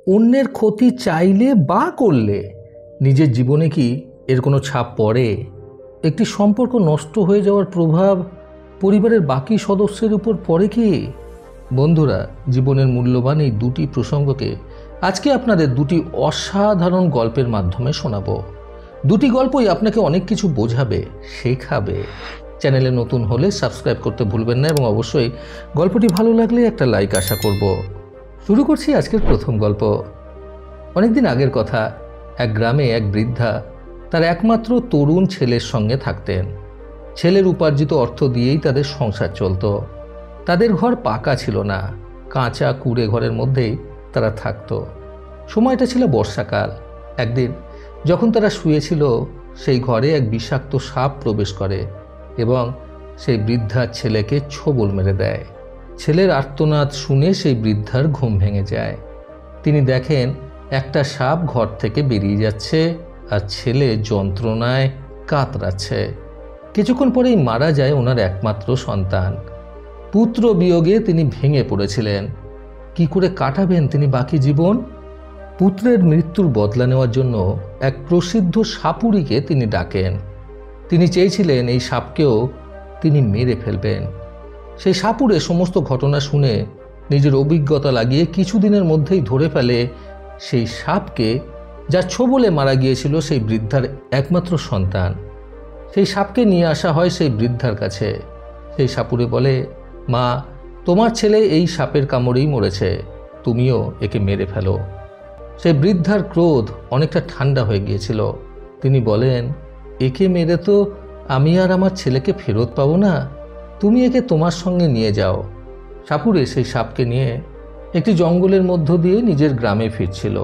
অন্যের ক্ষতি চাইলে বা করলে নিজের জীবনে কি এর কোনো ছাপ পড়ে? একটি সম্পর্ক নষ্ট হয়ে যাওয়ার প্রভাব পরিবারের বাকি সদস্যের উপর পড়ে কি? বন্ধুরা, জীবনের মূল্যবান এই দুটি প্রসঙ্গকে আজকে আপনাদের দুটি অসাধারণ গল্পের মাধ্যমে শোনাবো। দুটি গল্পই আপনাকে অনেক কিছু বোঝাবে, শেখাবে। চ্যানেলে নতুন হলে সাবস্ক্রাইব করতে ভুলবেন না এবং অবশ্যই গল্পটি ভালো লাগলে একটা লাইক আশা করব। শুরু করছি আজকের প্রথম গল্প। অনেকদিন আগের কথা, এক গ্রামে এক বৃদ্ধা তার একমাত্র তরুণ ছেলের সঙ্গে থাকতেন। ছেলের উপার্জিত অর্থ দিয়েই তাদের সংসার চলত। তাদের ঘর পাকা ছিল না, কাঁচা কুড়ে ঘরের মধ্যেই তারা থাকত। সময়টা ছিল বর্ষাকাল। একদিন যখন তারা শুয়েছিল, সেই ঘরে এক বিষাক্ত সাপ প্রবেশ করে এবং সেই বৃদ্ধার ছেলেকে ছোবল মেরে দেয়। ছেলের আর্তনাদ শুনে সেই বৃদ্ধার ঘুম ভেঙে যায়। তিনি দেখেন একটা সাপ ঘর থেকে বেরিয়ে যাচ্ছে আর ছেলে যন্ত্রণায় কাতরাচ্ছে। কিছুক্ষণ পরেই মারা যায় ওনার একমাত্র সন্তান। পুত্র বিয়োগে তিনি ভেঙে পড়েছিলেন। কি করে কাটাবেন তিনি বাকি জীবন? পুত্রের মৃত্যুর বদলা নেওয়ার জন্য এক প্রসিদ্ধ সাপুড়িকে তিনি ডাকেন। তিনি চেয়েছিলেন এই সাপকেও তিনি মেরে ফেলবেন। সেই সাপুড়ে সমস্ত ঘটনা শুনে নিজের অভিজ্ঞতা লাগিয়ে কিছুদিনের মধ্যেই ধরে ফেলে সেই সাপকে, যার ছোবলে মারা গিয়েছিল সেই বৃদ্ধার একমাত্র সন্তান। সেই সাপকে নিয়ে আসা হয় সেই বৃদ্ধার কাছে। সেই সাপুড়ে বলে, মা, তোমার ছেলে এই সাপের কামড়েই মরেছে, তুমিও একে মেরে ফেলো। সেই বৃদ্ধার ক্রোধ অনেকটা ঠান্ডা হয়ে গিয়েছিল। তিনি বলেন, একে মেরে তো আমি আর আমার ছেলেকে ফেরত পাবো না, তুমি একে তোমার সঙ্গে নিয়ে যাও। সাপুড়ে সেই সাপকে নিয়ে একটি জঙ্গলের মধ্য দিয়ে নিজের গ্রামে ফিরছিল।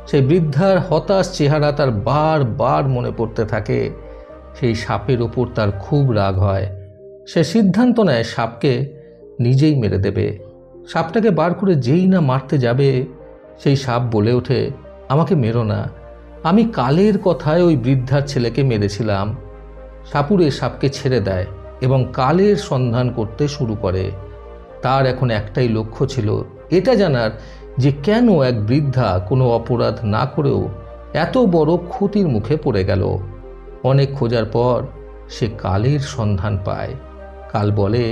সেই বৃদ্ধার হতাশ চেহারা তার বারবার মনে পড়তে থাকে। সেই সাপের ওপর তার খুব রাগ হয়। সে সিদ্ধান্ত নেয় সাপকে নিজেই মেরে দেবে। সাপটাকে বার করে যেই না মারতে যাবে, সেই সাপ বলে ওঠে, আমাকে মেরো না, আমি কালের কথায় ওই বৃদ্ধার ছেলেকে মেরেছিলাম। সাপুড়ে সাপকে ছেড়ে দেয় এবং কালের সন্ধান করতে শুরু করে। তার এখন একটাই লক্ষ্য ছিল, এটা জানার যে কেন এক বৃদ্ধা কোনো অপরাধ না করেও এত বড় ক্ষতির মুখে পড়ে গেল। অনেক খোঁজার পর সে কালের সন্ধান পায়। কাল বলে,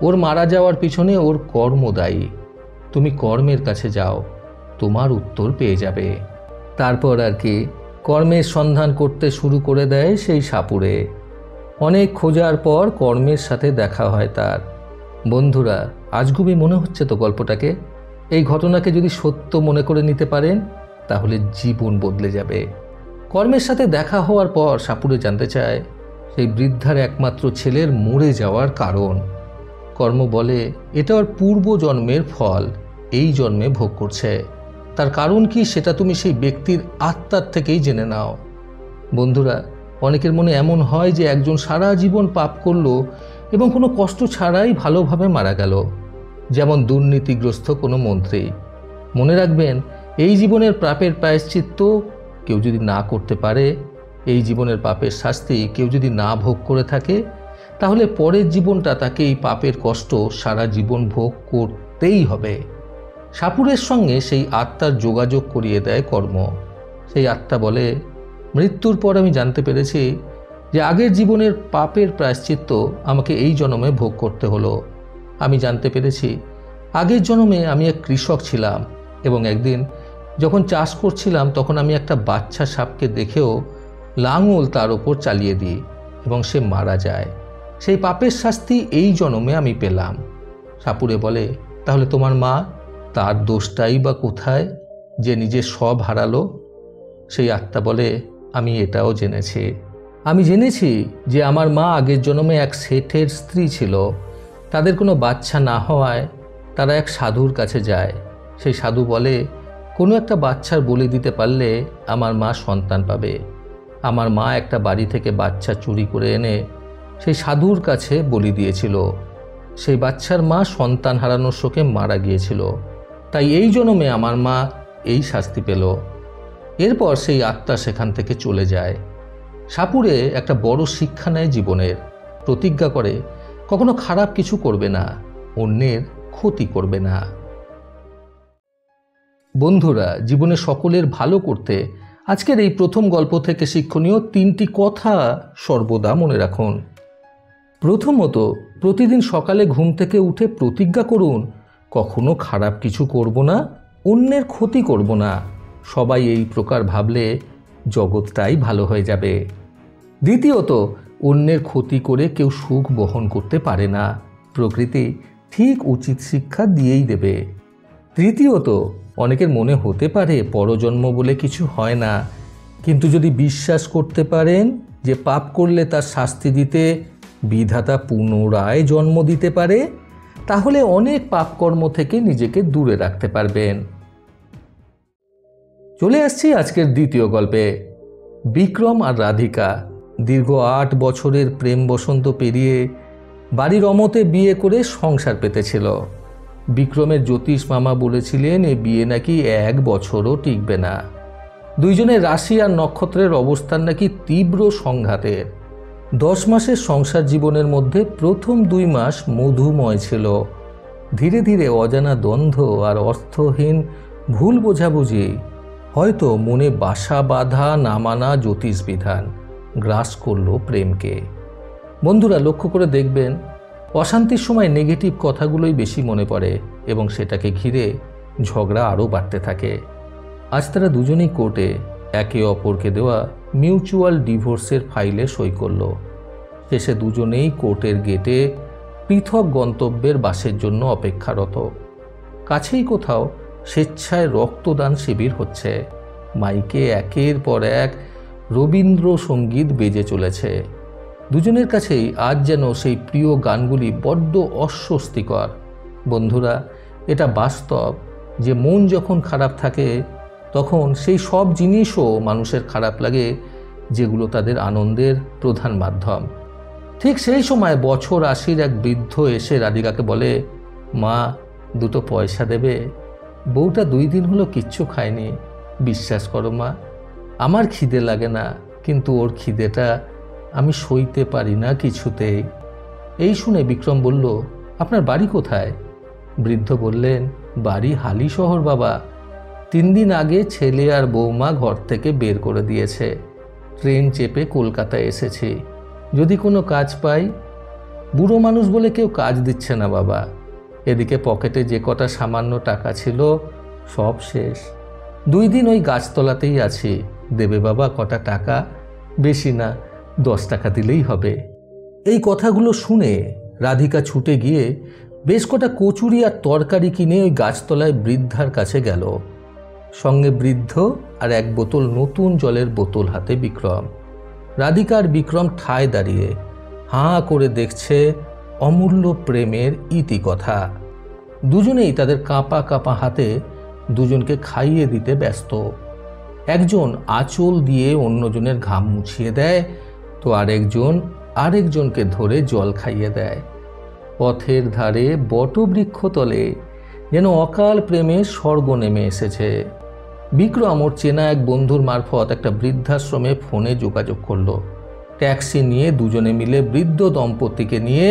ওর মারা যাওয়ার পিছনে ওর কর্ম দায়ী, তুমি কর্মের কাছে যাও, তোমার উত্তর পেয়ে যাবে। তারপর আর কি, কর্মের সন্ধান করতে শুরু করে দেয় সেই সাপুড়ে। অনেক খোঁজার পর কর্মের সাথে দেখা হয় তার। বন্ধুরা, আজগুবি মনে হচ্ছে তো গল্পটাকে? এই ঘটনাকে যদি সত্য মনে করে নিতে পারেন তাহলে জীবন বদলে যাবে। কর্মের সাথে দেখা হওয়ার পর সাপুড়ে জানতে চায় সেই বৃদ্ধার একমাত্র ছেলের মরে যাওয়ার কারণ। কর্ম বলে, এটা ওর পূর্ব জন্মের ফল, এই জন্মে ভোগ করছে। তার কারণ কি সেটা তুমি সেই ব্যক্তির আত্মার থেকেই জেনে নাও। বন্ধুরা, অনেকের মনে এমন হয় যে একজন সারা জীবন পাপ করলো এবং কোনো কষ্ট ছাড়াই ভালোভাবে মারা গেল, যেমন দুর্নীতিগ্রস্ত কোনো মন্ত্রী। মনে রাখবেন, এই জীবনের পাপের প্রায়শ্চিত্ত কেউ যদি না করতে পারে, এই জীবনের পাপের শাস্তি কেউ যদি না ভোগ করে থাকে, তাহলে পরের জীবনটা তাকে এই পাপের কষ্ট সারা জীবন ভোগ করতেই হবে। সাপুড়ের সঙ্গে সেই আত্মার যোগাযোগ করিয়ে দেয় কর্ম। সেই আত্মা বলে, মৃত্যুর পর আমি জানতে পেরেছি যে আগের জীবনের পাপের প্রায়শ্চিত্ত আমাকে এই জন্মে ভোগ করতে হলো। আমি জানতে পেরেছি আগের জন্মে আমি এক কৃষক ছিলাম এবং একদিন যখন চাষ করছিলাম তখন আমি একটা বাচ্চা সাপকে দেখেও লাঙল তার ওপর চালিয়ে দিই এবং সে মারা যায়। সেই পাপের শাস্তি এই জন্মে আমি পেলাম। সাপুড়ে বলে, তাহলে তোমার মা, তার দোষটাই বা কোথায় যে নিজের সব হারালো? সেই আত্মা বলে, আমি এটাও জেনেছি। আমি জেনেছি যে আমার মা আগের জন্মে এক শেঠের স্ত্রী ছিল। তাদের কোনো বাচ্চা না হওয়ায় তারা এক সাধুর কাছে যায়। সেই সাধু বলে, কোনো একটা বাচ্চার বলি দিতে পারলে আমার মা সন্তান পাবে। আমার মা একটা বাড়ি থেকে বাচ্চা চুরি করে এনে সেই সাধুর কাছে বলি দিয়েছিল। সেই বাচ্চার মা সন্তান হারানোর শোকে মারা গিয়েছিল। তাই এই জন্মে আমার মা এই শাস্তি পেল। এরপর সেই আত্মা সেখান থেকে চলে যায়। সাপুড়ে একটা বড় শিক্ষা নেয় জীবনের। প্রতিজ্ঞা করে কখনো খারাপ কিছু করবে না, অন্যের ক্ষতি করবে না। বন্ধুরা, জীবনে সকলের ভালো করতে আজকের এই প্রথম গল্প থেকে শিক্ষণীয় 3টি কথা সর্বদা মনে রাখুন। প্রথমত, প্রতিদিন সকালে ঘুম থেকে উঠে প্রতিজ্ঞা করুন, কখনো খারাপ কিছু করব না, অন্যের ক্ষতি করব না। সবাই এই প্রকার ভাবলে জগৎটাই ভালো হয়ে যাবে। দ্বিতীয়ত, অন্যের ক্ষতি করে কেউ সুখ বহন করতে পারে না। প্রকৃতি ঠিক উচিত শিক্ষা দিয়েই দেবে। তৃতীয়ত, অনেকের মনে হতে পারে পরজন্ম বলে কিছু হয় না, কিন্তু যদি বিশ্বাস করতে পারেন যে পাপ করলে তার শাস্তি দিতে বিধাতা পুনরায় জন্ম দিতে পারে, তাহলে অনেক পাপকর্ম থেকে নিজেকে দূরে রাখতে পারবেন। চলে আসছি আজকের দ্বিতীয় গল্পে। বিক্রম আর রাধিকা দীর্ঘ 8 বছরের প্রেম বসন্ত পেরিয়ে বাড়ির অমতে বিয়ে করে সংসার পেতেছিল। বিক্রমের জ্যোতিষ মামা বলেছিলেন এ বিয়ে নাকি 1 বছরও টিকবে না। দুইজনের রাশি আর নক্ষত্রের অবস্থান নাকি তীব্র সংঘাতের। 10 মাসের সংসার জীবনের মধ্যে প্রথম 2 মাস মধুময় ছিল। ধীরে ধীরে অজানা দ্বন্দ্ব আর অর্থহীন ভুল বোঝাবুঝি, হয়তো মনে বাসা বাঁধা না মানা জ্যোতিষ বিধান গ্রাস করল প্রেমকে। বন্ধুরা, লক্ষ্য করে দেখবেন, অশান্তির সময় নেগেটিভ কথাগুলোই বেশি মনে পড়ে এবং সেটাকে ঘিরে ঝগড়া আরও বাড়তে থাকে। আজ তারা দুজনেই কোর্টে একে অপরকে দেওয়া মিউচুয়াল ডিভোর্সের ফাইলে সই করল। শেষে দুজনেই কোর্টের গেটে পৃথক গন্তব্যের বাসের জন্য অপেক্ষারত। কাছেই কোথাও স্বেচ্ছায় রক্তদান শিবির হচ্ছে। মাইকে একের পর এক রবীন্দ্রসঙ্গীত বেজে চলেছে। দুজনের কাছেই আজ যেন সেই প্রিয় গানগুলি বড্ড অস্বস্তিকর। বন্ধুরা, এটা বাস্তব যে মন যখন খারাপ থাকে তখন সেই সব জিনিসও মানুষের খারাপ লাগে যেগুলো তাদের আনন্দের প্রধান মাধ্যম। ঠিক সেই সময় বছর 80 এক বৃদ্ধ এসে রাধিকাকে বলে, মা, 2 পয়সা দেবে? বউটা 2 দিন হলো কিচ্ছু খায়নি। বিশ্বাস করো মা, আমার খিদে লাগে না, কিন্তু ওর খিদেটা আমি সইতে পারি না কিছুতেই। এই শুনে বিক্রম বলল, আপনার বাড়ি কোথায়? বৃদ্ধ বললেন, বাড়ি হালি শহর বাবা। 3 দিন আগে ছেলে আর বৌমা ঘর থেকে বের করে দিয়েছে। ট্রেন চেপে কলকাতায় এসেছি, যদি কোনো কাজ পাই। বুড়ো মানুষ বলে কেউ কাজ দিচ্ছে না বাবা। এদিকে পকেটে যে কটা সামান্য টাকা ছিল সব শেষ। 2 দিন ওই গাছতলাতেই আছি। দেবে বাবা কটা টাকা? বেশি না, 10 টাকা দিলেই হবে। এই কথাগুলো শুনে রাধিকা ছুটে গিয়ে বেশ কটা কচুরি আর তরকারি কিনে ওই গাছতলায় বৃদ্ধার কাছে গেল। সঙ্গে বৃদ্ধ আর 1 বোতল নতুন জলের বোতল হাতে বিক্রম। রাধিকা আর বিক্রম ঠায় দাঁড়িয়ে হাঁ করে দেখছে অমূল্য প্রেমের ইতিকথা। দুজনেই তাদের কাঁপা কাঁপা হাতে দুজনকে খাইয়ে দিতে ব্যস্ত। একজন আঁচল দিয়ে অন্যজনের ঘাম মুছিয়ে দেয়, তো আরেকজনকে ধরে জল খাইয়ে দেয়। পথের ধারে বটবৃক্ষ তলে যেন অকাল প্রেমের স্বর্গ নেমে এসেছে। বিক্রম ওর চেনা এক বন্ধুর মারফত একটা বৃদ্ধাশ্রমে ফোনে যোগাযোগ করল। ট্যাক্সি নিয়ে দুজনে মিলে বৃদ্ধ দম্পতিকে নিয়ে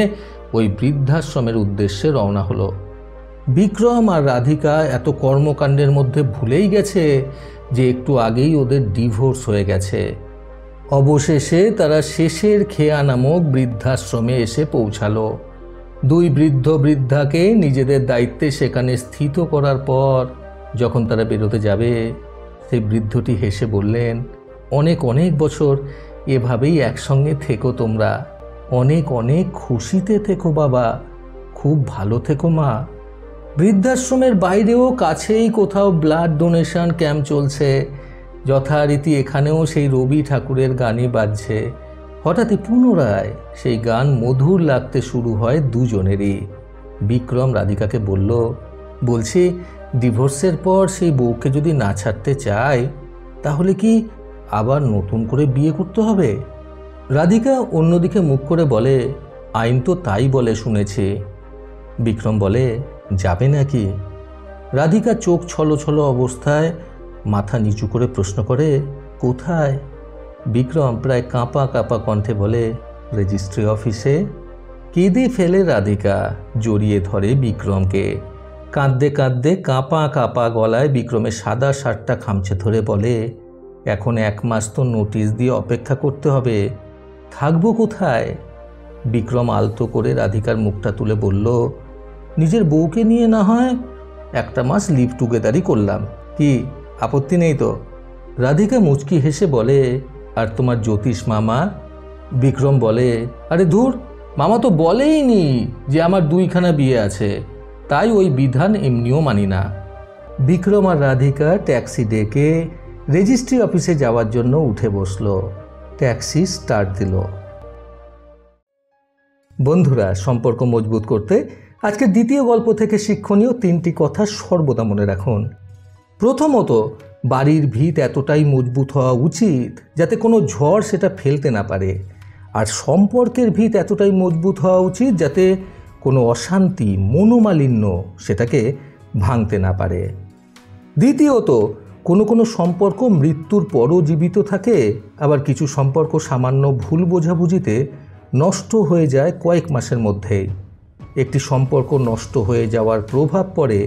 ওই বৃদ্ধাশ্রমের উদ্দেশ্যে রওনা হলো। বিক্রম আর রাধিকা এত কর্মকাণ্ডের মধ্যে ভুলেই গেছে যে একটু আগেই ওদের ডিভোর্স হয়ে গেছে। অবশেষে তারা শেষের খেয়া নামক বৃদ্ধাশ্রমে এসে পৌঁছালো। 2 বৃদ্ধ বৃদ্ধাকে নিজেদের দায়িত্বে সেখানে স্থিত করার পর যখন তারা বেরোতে যাবে, সেই বৃদ্ধটি হেসে বললেন, অনেক অনেক বছর এভাবেই একসঙ্গে থেকো তোমরা। অনেক অনেক খুশিতে থেকো বাবা। খুব ভালো থেকো মা। বৃদ্ধাশ্রমের বাইরেও কাছেই কোথাও ব্লাড ডোনেশন ক্যাম্প চলছে। যথারীতি এখানেও সেই রবি ঠাকুরের গানই বাজছে। হঠাৎই পুনরায় সেই গান মধুর লাগতে শুরু হয় দুজনেরই। বিক্রম রাধিকাকে বলছি ডিভোর্সের পর সেই বউকে যদি না ছাড়তে চায়, তাহলে কি আবার নতুন করে বিয়ে করতে হবে? রাধিকা অন্যদিকে মুখ করে বলে, আইন তো তাই বলে শুনেছি। বিক্রম বলে, যাবে নাকি? রাধিকা চোখ ছলছল অবস্থায় মাথা নিচু করে প্রশ্ন করে, কোথায়? বিক্রম প্রায় কাঁপা কাঁপা কণ্ঠে বলে, রেজিস্ট্রি অফিসে। কেঁদে ফেলে রাধিকা, জড়িয়ে ধরে বিক্রমকে। কাঁদতে কাঁদতে কাঁপা কাঁপা গলায় বিক্রমের সাদা শার্টটা খামচে ধরে বলে, এখন 1 মাস তো নোটিশ দিয়ে অপেক্ষা করতে হবে, থাকবো কোথায়? বিক্রম আলতো করে রাধিকার মুখটা তুলে বলল, নিজের বউকে নিয়ে না হয় 1টা মাস লিভ টুগেদারই করলাম, কি আপত্তি নেই তো? রাধিকা মুচকি হেসে বলে, আর তোমার জ্যোতিষ মামা? বিক্রম বলে, আরে ধুর, মামা তো বলেই নি যে আমার 2খানা বিয়ে আছে, তাই ওই বিধান এমনিও মানি না। বিক্রম আর রাধিকা ট্যাক্সি ডেকে রেজিস্ট্রি অফিসে যাওয়ার জন্য উঠে বসল। ট্যাক্সি স্টার্ট দিল। বন্ধুরা, সম্পর্ক মজবুত করতে আজকের দ্বিতীয় গল্প থেকে শিক্ষণীয় 3টি কথা সর্বদা মনে রাখুন। প্রথমত, বাড়ির ভিত এতটাই মজবুত হওয়া উচিত যাতে কোনো ঝড় সেটা ফেলতে না পারে, আর সম্পর্কের ভিত এতটাই মজবুত হওয়া উচিত যাতে কোনো অশান্তি, মনোমালিন্য সেটাকে ভাঙতে না পারে। দ্বিতীয়ত, কোনো সম্পর্ক মৃত্যুর পরও জীবিত থাকে, আবার কিছু সম্পর্ক সামান্য ভুল বোঝাবুঝিতে নষ্ট হয়ে যায় কয়েক মাসের মধ্যেই। একটি সম্পর্ক নষ্ট হয়ে যাওয়ার প্রভাব পড়ে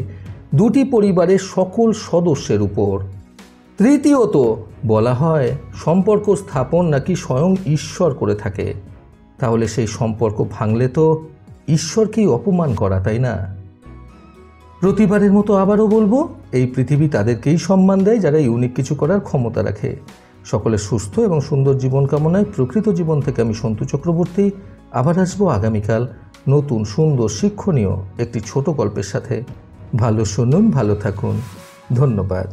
2টি পরিবারের সকল সদস্যের উপর। তৃতীয়ত, বলা হয় সম্পর্ক স্থাপন নাকি স্বয়ং ঈশ্বর করে থাকে, তাহলে সেই সম্পর্ক ভাঙলে তো ঈশ্বরকেই অপমান করা, তাই না? প্রতিবারের মতো আবারও বলবো, এই পৃথিবী তাদেরকেই সম্মান দেয় যারা ইউনিক কিছু করার ক্ষমতা রাখে। সকলের সুস্থ এবং সুন্দর জীবন কামনায় প্রকৃত জীবন থেকে আমি সন্তু চক্রবর্তী আবার আসবো আগামীকাল নতুন সুন্দর শিক্ষণীয় একটি ছোট গল্পের সাথে। ভালো শুনুন, ভালো থাকুন। ধন্যবাদ।